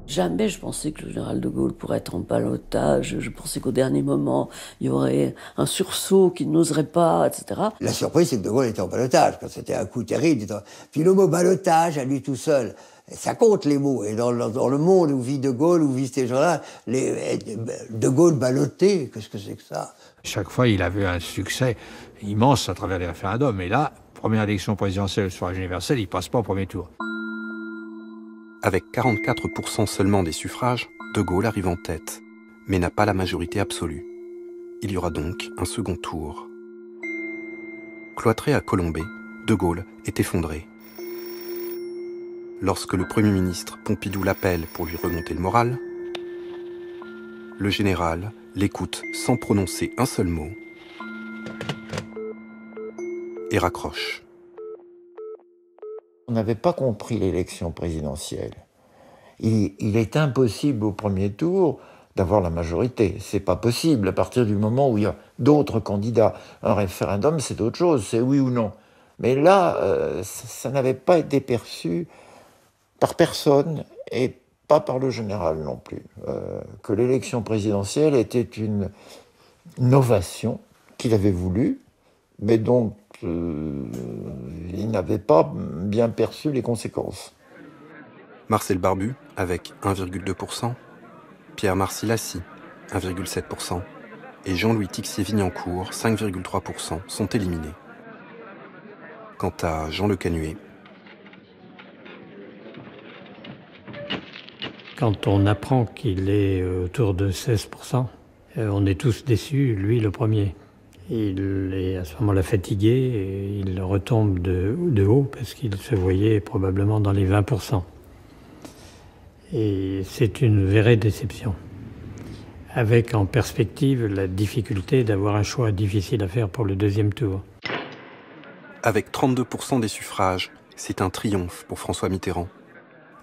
Jamais je pensais que le général de Gaulle pourrait être en ballottage. Je pensais qu'au dernier moment, il y aurait un sursaut qu'il n'oserait pas, etc. La surprise, c'est que de Gaulle était en ballottage, quand c'était un coup terrible. Puis le mot ballottage, à lui tout seul, ça compte les mots. Et dans le monde où vit de Gaulle, où vivent ces gens-là, de Gaulle ballotté, qu'est-ce que c'est que ça? Chaque fois, il avait un succès immense à travers les référendums. Et là, première élection présidentielle, le suffrage universel, il passe pas au premier tour. Avec 44% seulement des suffrages, De Gaulle arrive en tête, mais n'a pas la majorité absolue. Il y aura donc un second tour. Cloîtré à Colombey, De Gaulle est effondré. Lorsque le Premier ministre Pompidou l'appelle pour lui remonter le moral, le général l'écoute sans prononcer un seul mot et raccroche. On n'avait pas compris l'élection présidentielle. Il est impossible au premier tour d'avoir la majorité. C'est pas possible à partir du moment où il y a d'autres candidats. Un référendum, c'est autre chose, c'est oui ou non. Mais là, ça n'avait pas été perçu par personne et pas par le général non plus. Que l'élection présidentielle était une novation qu'il avait voulu, mais dont il n'avait pas bien perçu les conséquences. Marcel Barbu, avec 1,2%, Pierre Marcy-Lacy, 1,7%, et Jean-Louis Tixier-Vignancourt, 5,3%, sont éliminés. Quant à Jean Le Canuet... Quand on apprend qu'il est autour de 16%, on est tous déçus, lui le premier. Il est à ce moment-là fatigué et il retombe de haut parce qu'il se voyait probablement dans les 20%. Et c'est une vraie déception, avec en perspective la difficulté d'avoir un choix difficile à faire pour le deuxième tour. Avec 32% des suffrages, c'est un triomphe pour François Mitterrand.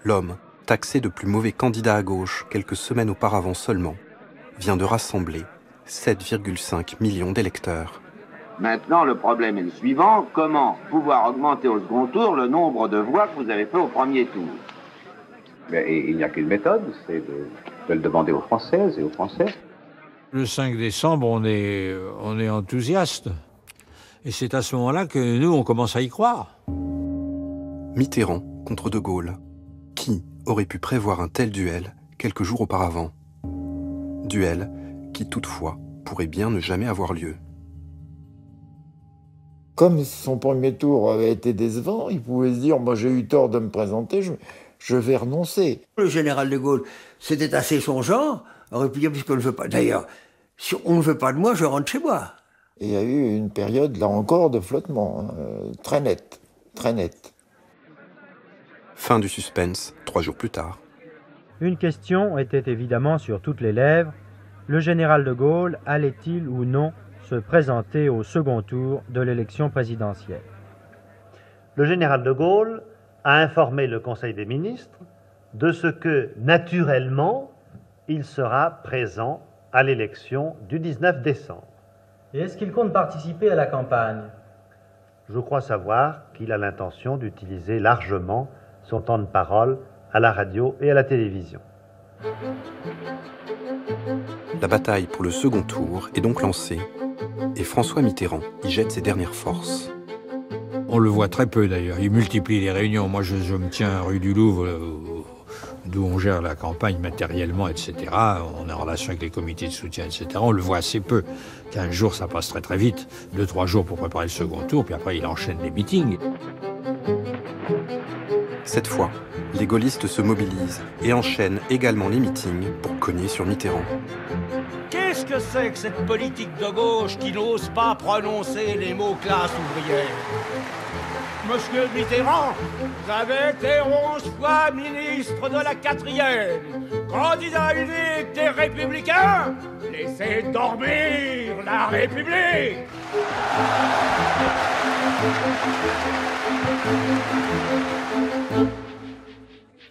L'homme, taxé de plus mauvais candidat à gauche quelques semaines auparavant seulement, vient de rassembler 7,5 millions d'électeurs. Maintenant, le problème est le suivant. Comment pouvoir augmenter au second tour le nombre de voix que vous avez fait au premier tour? Et il n'y a qu'une méthode, c'est de le demander aux Françaises et aux Français. Le 5 décembre, on est enthousiaste. Et c'est à ce moment-là que nous, on commence à y croire. Mitterrand contre De Gaulle. Qui aurait pu prévoir un tel duel quelques jours auparavant? Duel qui, toutefois, pourrait bien ne jamais avoir lieu. Comme son premier tour avait été décevant, il pouvait se dire « moi j'ai eu tort de me présenter, je vais renoncer ». Le général de Gaulle, c'était assez son genre, aurait pu dire « puisqu'on ne veut pas ». D'ailleurs, si on ne veut pas de moi, je rentre chez moi. Et il y a eu une période, là encore, de flottement, très nette, très nette. Fin du suspense, 3 jours plus tard. Une question était évidemment sur toutes les lèvres. Le général de Gaulle allait-il ou non se présenter au second tour de l'élection présidentielle? Le général de Gaulle a informé le Conseil des ministres de ce que, naturellement, il sera présent à l'élection du 19 décembre. Et est-ce qu'il compte participer à la campagne? Je crois savoir qu'il a l'intention d'utiliser largement son temps de parole à la radio et à la télévision. La bataille pour le second tour est donc lancée et François Mitterrand y jette ses dernières forces. On le voit très peu d'ailleurs, il multiplie les réunions. Moi je me tiens rue du Louvre, d'où on gère la campagne matériellement, etc. On est en relation avec les comités de soutien, etc. On le voit assez peu. 15 jours, ça passe très très vite. 2-3 jours pour préparer le second tour, puis après il enchaîne les meetings. Cette fois, les gaullistes se mobilisent et enchaînent également les meetings pour cogner sur Mitterrand. Qu'est-ce que c'est que cette politique de gauche qui n'ose pas prononcer les mots classe ouvrière? Monsieur Mitterrand, vous avez été 11 fois ministre de la 4e, candidat unique des Républicains. Laissez dormir la République!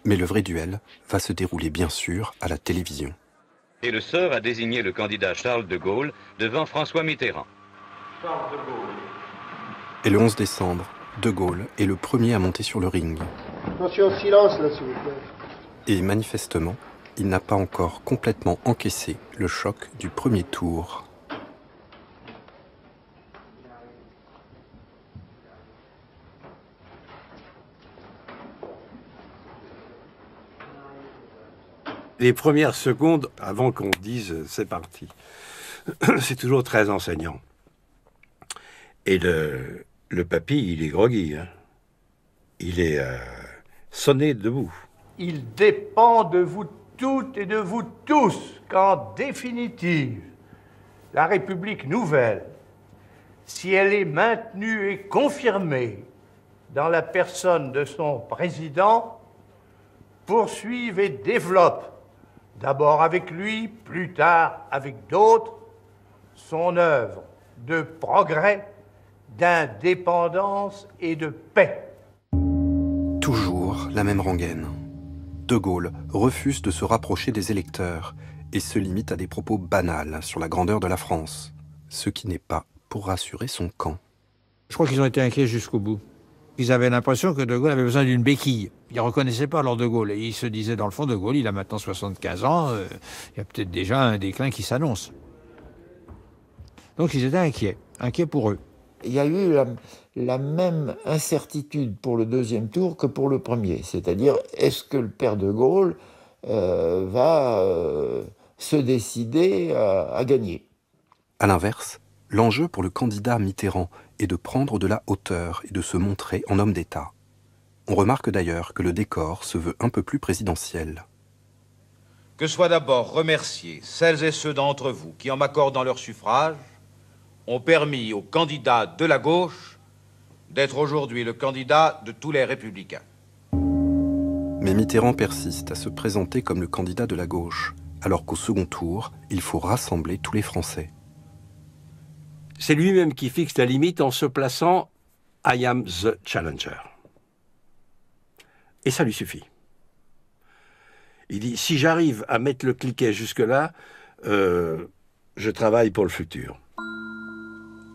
Mais le vrai duel va se dérouler bien sûr à la télévision. Et le sort a désigné le candidat Charles de Gaulle devant François Mitterrand. Charles de Gaulle. Et le 11 décembre, De Gaulle est le premier à monter sur le ring. Attention, silence là, s'il vous plaît. Et manifestement, il n'a pas encore complètement encaissé le choc du premier tour. Les premières secondes, avant qu'on dise « c'est parti », c'est toujours très enseignant. Et le papy, il est groggy, hein. Il est sonné debout. Il dépend de vous toutes et de vous tous qu'en définitive, la République nouvelle, si elle est maintenue et confirmée dans la personne de son président, poursuive et développe, d'abord avec lui, plus tard avec d'autres, son œuvre de progrès, d'indépendance et de paix. Toujours la même rengaine. De Gaulle refuse de se rapprocher des électeurs et se limite à des propos banals sur la grandeur de la France, ce qui n'est pas pour rassurer son camp. Je crois qu'ils ont été inquiets jusqu'au bout. Ils avaient l'impression que De Gaulle avait besoin d'une béquille. Ils ne reconnaissaient pas alors De Gaulle. Et ils se disaient, dans le fond, De Gaulle, il a maintenant 75 ans, il y a peut-être déjà un déclin qui s'annonce. Donc ils étaient inquiets pour eux. Il y a eu la même incertitude pour le deuxième tour que pour le premier. C'est-à-dire, est-ce que le père de Gaulle va se décider à gagner? À l'inverse, l'enjeu pour le candidat Mitterrand est de prendre de la hauteur et de se montrer en homme d'État. On remarque d'ailleurs que le décor se veut un peu plus présidentiel. Que soient d'abord remerciés celles et ceux d'entre vous qui, en m'accordant leur suffrage, ont permis au candidat de la gauche d'être aujourd'hui le candidat de tous les républicains. Mais Mitterrand persiste à se présenter comme le candidat de la gauche, alors qu'au second tour, il faut rassembler tous les Français. C'est lui-même qui fixe la limite en se plaçant « I am the challenger ». Et ça lui suffit. Il dit, si j'arrive à mettre le cliquet jusque-là, je travaille pour le futur.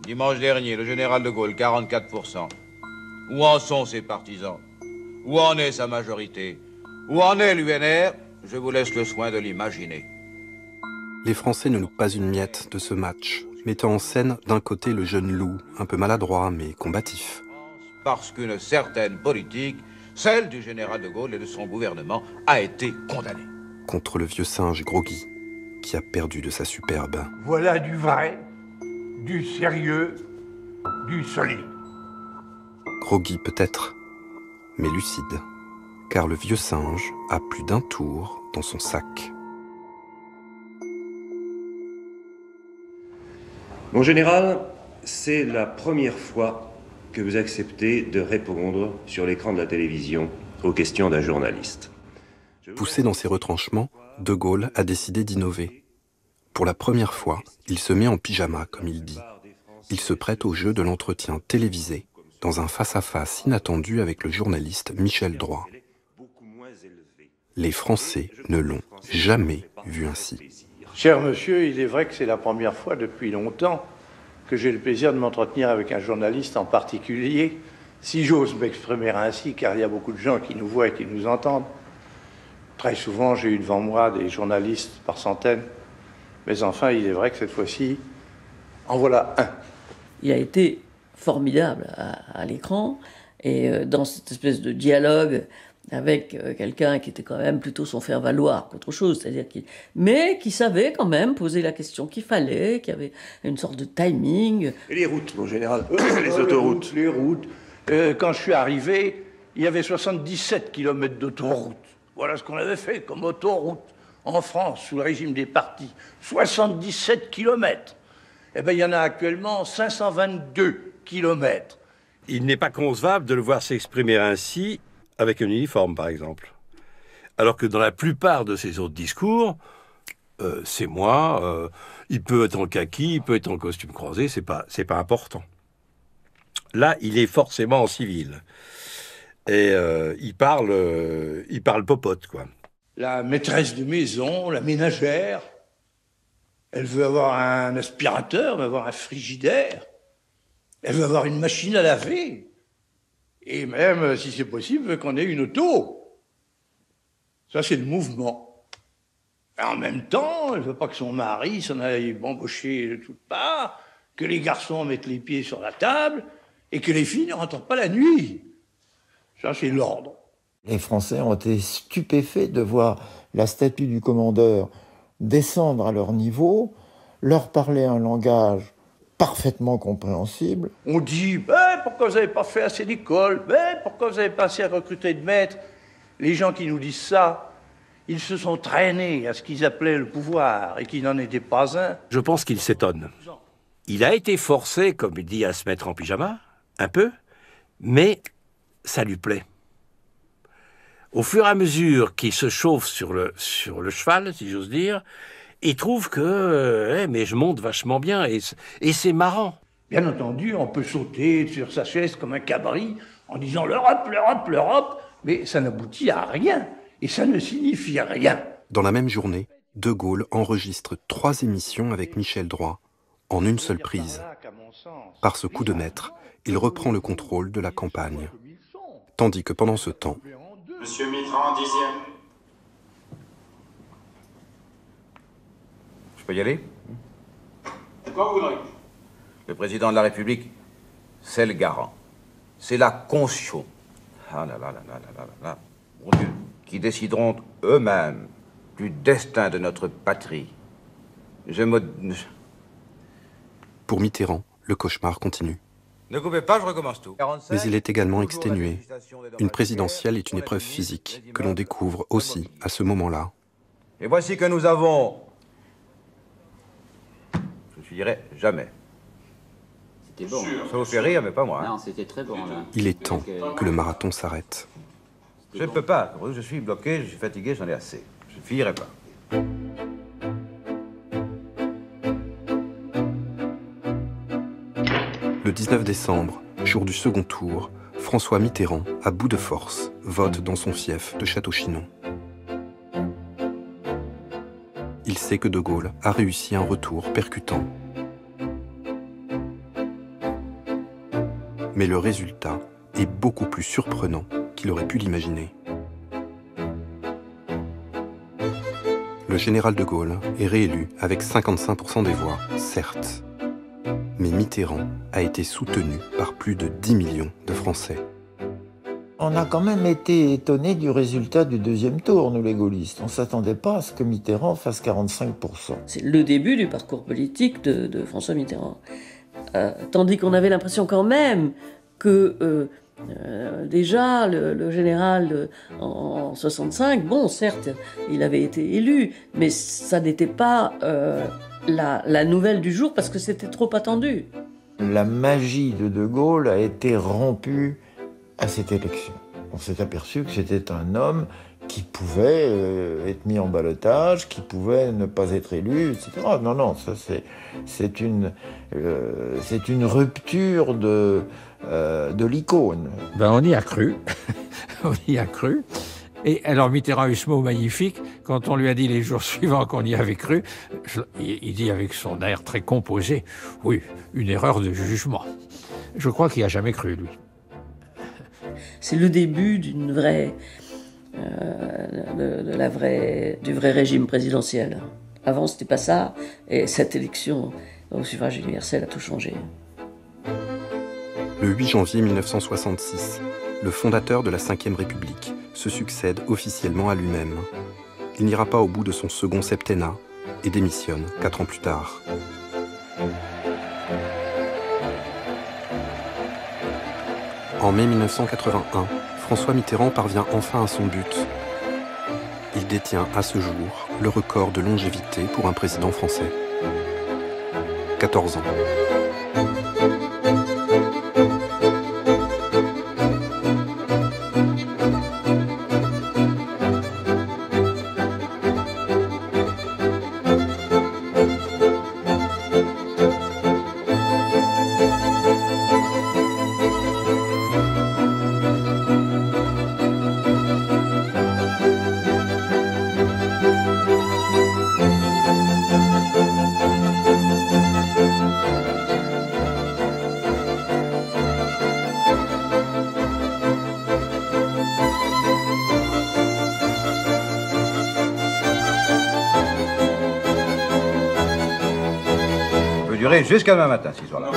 Dimanche dernier, le général de Gaulle, 44%. Où en sont ses partisans? Où en est sa majorité? Où en est l'UNR? Je vous laisse le soin de l'imaginer. Les Français ne louent pas une miette de ce match, mettant en scène d'un côté le jeune loup, un peu maladroit mais combatif. Parce qu'une certaine politique, celle du général de Gaulle et de son gouvernement, a été condamnée. Contre le vieux singe groggy, qui a perdu de sa superbe. Voilà du vrai, du sérieux, du solide. Groggy peut-être, mais lucide, car le vieux singe a plus d'un tour dans son sac. Mon général, c'est la première fois que vous acceptez de répondre sur l'écran de la télévision aux questions d'un journaliste. Poussé dans ses retranchements, De Gaulle a décidé d'innover. Pour la première fois, il se met en pyjama, comme il dit. Il se prête au jeu de l'entretien télévisé, dans un face-à-face inattendu avec le journaliste Michel Droit. Les Français ne l'ont jamais vu ainsi. Cher monsieur, il est vrai que c'est la première fois depuis longtemps que j'ai le plaisir de m'entretenir avec un journaliste en particulier, si j'ose m'exprimer ainsi, car il y a beaucoup de gens qui nous voient et qui nous entendent. Très souvent, j'ai eu devant moi des journalistes par centaines, mais enfin, il est vrai que cette fois-ci, en voilà un. Il a été formidable à l'écran, et dans cette espèce de dialogue avec quelqu'un qui était quand même plutôt son faire-valoir qu'autre chose, c'est-à-dire mais qui savait quand même poser la question qu'il fallait, qui avait une sorte de timing. Et les routes, mon général, les autoroutes. Les routes. Quand je suis arrivé, il y avait 77 km d'autoroute. Voilà ce qu'on avait fait comme autoroute en France, sous le régime des partis. 77 km. Eh bien, il y en a actuellement 522 km. Il n'est pas concevable de le voir s'exprimer ainsi avec un uniforme, par exemple. Alors que dans la plupart de ses autres discours, c'est moi, il peut être en kaki, il peut être en costume croisé, c'est pas important. Là, il est forcément en civil. Et il parle popote, quoi. La maîtresse de maison, la ménagère, elle veut avoir un aspirateur, elle veut avoir un frigidaire, elle veut avoir une machine à laver. Et même, si c'est possible, qu'on ait une auto. Ça, c'est le mouvement. Et en même temps, elle ne veut pas que son mari s'en aille bambocher de toutes parts, que les garçons mettent les pieds sur la table, et que les filles ne rentrent pas la nuit. Ça, c'est l'ordre. Les Français ont été stupéfaits de voir la statue du commandeur descendre à leur niveau, leur parler un langage parfaitement compréhensible. On dit, pourquoi vous n'avez pas fait assez d'école? Pourquoi vous n'avez pas assez recruté de maîtres? Les gens qui nous disent ça, ils se sont traînés à ce qu'ils appelaient le pouvoir et qui n'en était pas un. Je pense qu'il s'étonne. Il a été forcé, comme il dit, à se mettre en pyjama, un peu, mais ça lui plaît. Au fur et à mesure qu'il se chauffe sur le cheval, si j'ose dire, il trouve que mais je monte vachement bien et c'est marrant. Bien entendu, on peut sauter sur sa chaise comme un cabri en disant l'Europe, l'Europe, l'Europe, mais ça n'aboutit à rien et ça ne signifie rien. Dans la même journée, De Gaulle enregistre 3 émissions avec Michel Droit en une seule prise. Par ce coup de maître, il reprend le contrôle de la campagne. Tandis que pendant ce temps, Monsieur Mitterrand, 10e. Je peux y aller? Quand vous voudrez. Le président de la République, c'est le garant. C'est la conscience. Ah là là là là là là là. Mon Dieu, qui décideront eux-mêmes du destin de notre patrie. Pour Mitterrand, le cauchemar continue. Ne coupez pas, je recommence tout. Mais il est également exténué. Une présidentielle est une épreuve physique que l'on découvre aussi à ce moment-là. Et voici que nous avons, je dirais, jamais C'était bon. Ça vous fait rire, mais pas moi. Non, c'était très bon, là. Il est temps que le marathon s'arrête. Je ne peux pas. Je suis bloqué, je suis fatigué, j'en ai assez. Je ne finirai pas. Le 19 décembre, jour du second tour, François Mitterrand, à bout de force, vote dans son fief de Château-Chinon. Il sait que De Gaulle a réussi un retour percutant. Mais le résultat est beaucoup plus surprenant qu'il aurait pu l'imaginer. Le général de Gaulle est réélu avec 55% des voix, certes. Mais Mitterrand a été soutenu par plus de 10 millions de Français. On a quand même été étonnés du résultat du deuxième tour, nous les gaullistes. On ne s'attendait pas à ce que Mitterrand fasse 45%. C'est le début du parcours politique de François Mitterrand. Tandis qu'on avait l'impression quand même que déjà le général en 65, bon certes il avait été élu, mais ça n'était pas la nouvelle du jour parce que c'était trop attendu. La magie de Gaulle a été rompue à cette élection. On s'est aperçu que c'était un homme qui pouvait être mis en ballottage, qui pouvait ne pas être élu, etc. Non, ça c'est une rupture de l'icône. Ben on y a cru, on y a cru. Et alors Mitterrand a eu ce mot magnifique, quand on lui a dit les jours suivants qu'on y avait cru, il dit avec son air très composé, oui, une erreur de jugement. Je crois qu'il n'a jamais cru, lui. C'est le début d'une vraie, du vrai régime présidentiel. Avant, c'était pas ça, et cette élection au suffrage universel a tout changé. Le 8 janvier 1966, le fondateur de la Ve République se succède officiellement à lui-même. Il n'ira pas au bout de son second septennat et démissionne 4 ans plus tard. En mai 1981, François Mitterrand parvient enfin à son but. Il détient à ce jour le record de longévité pour un président français. 14 ans. Jusqu'à demain matin, ce soir-là.